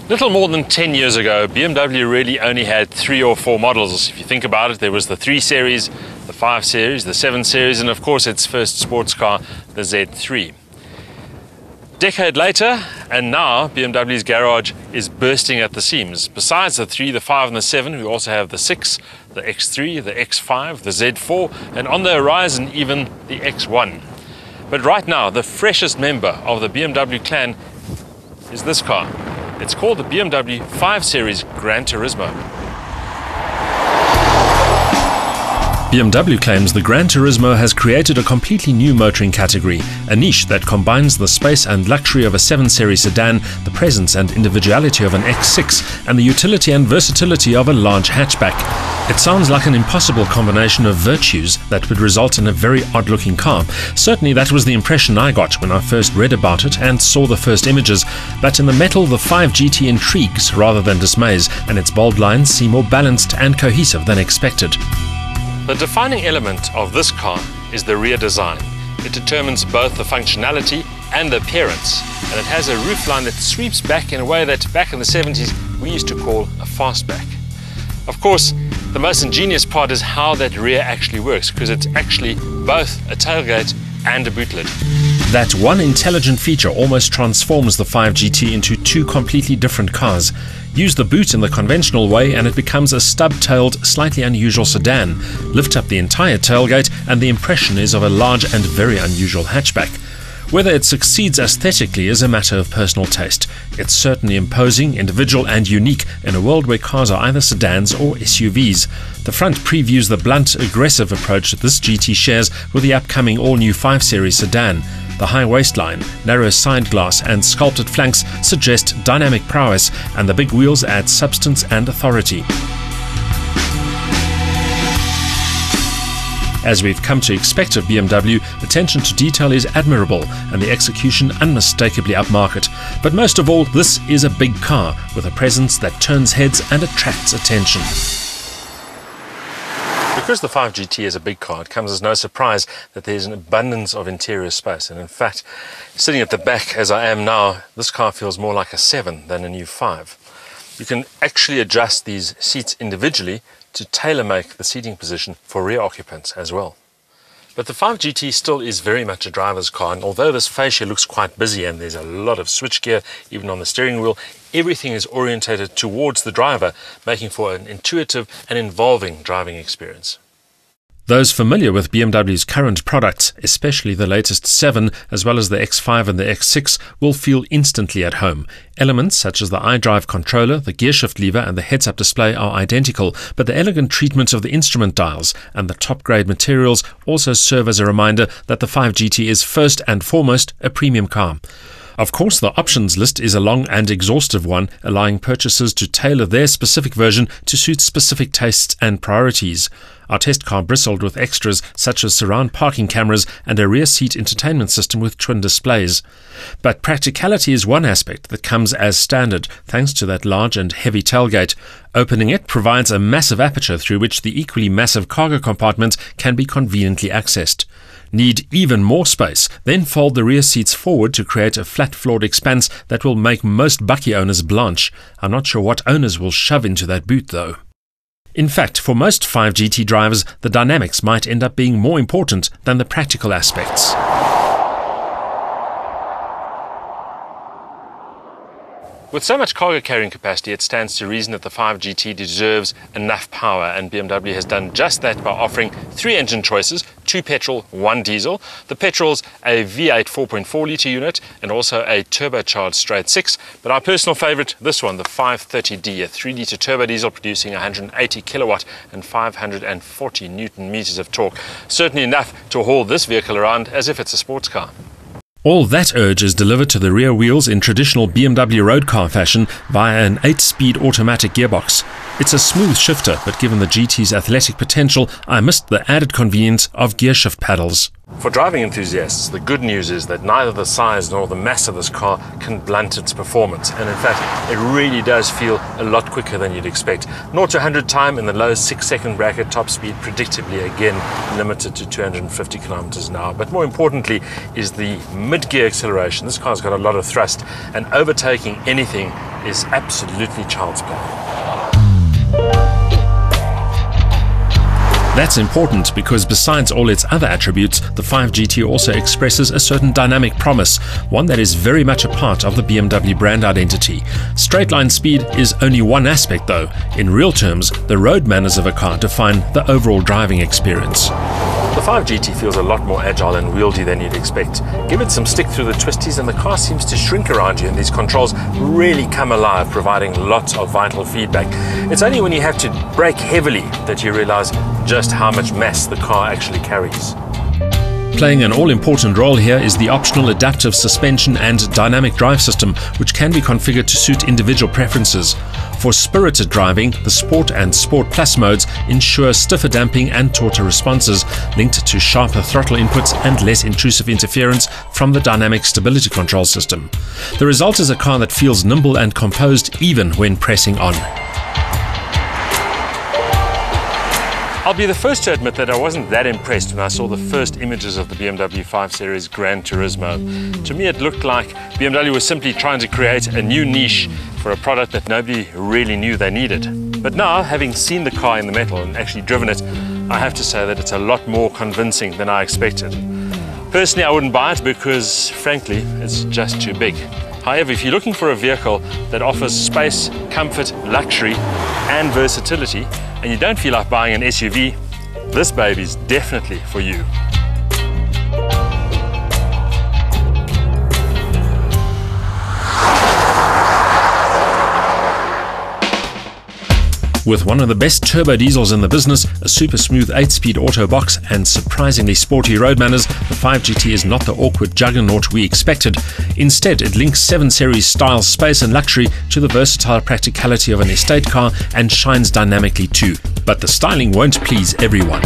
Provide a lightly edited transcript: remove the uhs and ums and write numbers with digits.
Little more than 10 years ago, BMW really only had 3 or 4 models. If you think about it, there was the 3 Series, the 5 Series, the 7 Series, and of course its first sports car, the Z3. Decade later, and now BMW's garage is bursting at the seams. Besides the 3, the 5 and the 7, we also have the 6, the X3, the X5, the Z4, and on the horizon even the X1. But right now, the freshest member of the BMW clan is this car. It's called the BMW 5 Series Gran Turismo. BMW claims the Gran Turismo has created a completely new motoring category, a niche that combines the space and luxury of a 7 Series sedan, the presence and individuality of an X6, and the utility and versatility of a large hatchback. It sounds like an impossible combination of virtues that would result in a very odd-looking car. Certainly that was the impression I got when I first read about it and saw the first images, but in the metal the 5 GT intrigues rather than dismays, and its bold lines seem more balanced and cohesive than expected. The defining element of this car is the rear design. It determines both the functionality and the appearance, and it has a roofline that sweeps back in a way that back in the 70s we used to call a fastback. Of course, the most ingenious part is how that rear actually works, because it's actually both a tailgate and a boot lid. That one intelligent feature almost transforms the 5 GT into 2 completely different cars. Use the boot in the conventional way and it becomes a stub-tailed, slightly unusual sedan. Lift up the entire tailgate and the impression is of a large and very unusual hatchback. Whether it succeeds aesthetically is a matter of personal taste. It's certainly imposing, individual and unique in a world where cars are either sedans or SUVs. The front previews the blunt, aggressive approach that this GT shares with the upcoming all-new 5 Series sedan. The high waistline, narrow side glass and sculpted flanks suggest dynamic prowess, and the big wheels add substance and authority. As we've come to expect of BMW, attention to detail is admirable and the execution unmistakably upmarket. But most of all, this is a big car with a presence that turns heads and attracts attention. Because the 5 GT is a big car, it comes as no surprise that there's an abundance of interior space. And in fact, sitting at the back as I am now, this car feels more like a 7 than a new 5. You can actually adjust these seats individually to tailor-make the seating position for rear occupants as well. But the 5 GT still is very much a driver's car, and although this fascia looks quite busy and there's a lot of switchgear even on the steering wheel, everything is orientated towards the driver, making for an intuitive and involving driving experience. Those familiar with BMW's current products, especially the latest 7 as well as the X5 and the X6, will feel instantly at home. Elements such as the iDrive controller, the gearshift lever and the heads-up display are identical, but the elegant treatment of the instrument dials and the top-grade materials also serve as a reminder that the 5 GT is first and foremost a premium car. Of course, the options list is a long and exhaustive one, allowing purchasers to tailor their specific version to suit specific tastes and priorities. Our test car bristled with extras such as surround parking cameras and a rear seat entertainment system with twin displays. But practicality is one aspect that comes as standard, thanks to that large and heavy tailgate. Opening it provides a massive aperture through which the equally massive cargo compartment can be conveniently accessed. Need even more space? Then fold the rear seats forward to create a flat-floored expanse that will make most Bucky owners blanch. I'm not sure what owners will shove into that boot though. In fact, for most 5 GT drivers, the dynamics might end up being more important than the practical aspects. With so much cargo carrying capacity, it stands to reason that the 5 GT deserves enough power, and BMW has done just that by offering 3 engine choices, 2 petrol, 1 diesel. The petrol's a V8 4.4 litre unit and also a turbocharged straight 6, but our personal favourite, this one, the 530D, a 3 litre turbo diesel producing 180 kilowatt and 540 newton meters of torque. Certainly enough to haul this vehicle around as if it's a sports car. All that urge is delivered to the rear wheels in traditional BMW road car fashion via an 8-speed automatic gearbox. It's a smooth shifter, but given the GT's athletic potential, I missed the added convenience of gear shift paddles. For driving enthusiasts, the good news is that neither the size nor the mass of this car can blunt its performance, and in fact, it really does feel a lot quicker than you'd expect. 0 to 100 time in the low 6-second bracket, top speed predictably again limited to 250 kilometers an hour. But more importantly is the mid-gear acceleration. This car's got a lot of thrust, and overtaking anything is absolutely child's play. That's important because besides all its other attributes, the 5 GT also expresses a certain dynamic promise, one that is very much a part of the BMW brand identity. Straight line speed is only one aspect though. In real terms, the road manners of a car define the overall driving experience. The 5 GT feels a lot more agile and wieldy than you'd expect. Give it some stick through the twisties and the car seems to shrink around you, and these controls really come alive, providing lots of vital feedback. It's only when you have to brake heavily that you realize just how much mass the car actually carries. Playing an all-important role here is the optional adaptive suspension and dynamic drive system, which can be configured to suit individual preferences. For spirited driving, the Sport and Sport Plus modes ensure stiffer damping and tauter responses, linked to sharper throttle inputs and less intrusive interference from the dynamic stability control system. The result is a car that feels nimble and composed even when pressing on. I'll be the first to admit that I wasn't that impressed when I saw the first images of the BMW 5 Series Gran Turismo. To me it looked like BMW was simply trying to create a new niche for a product that nobody really knew they needed. But now, having seen the car in the metal and actually driven it, I have to say that it's a lot more convincing than I expected. Personally, I wouldn't buy it because, frankly, it's just too big. However, if you're looking for a vehicle that offers space, comfort, luxury and versatility, and you don't feel like buying an SUV, this baby's definitely for you. With one of the best turbo diesels in the business, a super smooth 8-speed auto box and surprisingly sporty road manners, the 5 GT is not the awkward juggernaut we expected. Instead, it links 7 Series style, space and luxury to the versatile practicality of an estate car and shines dynamically too. But the styling won't please everyone.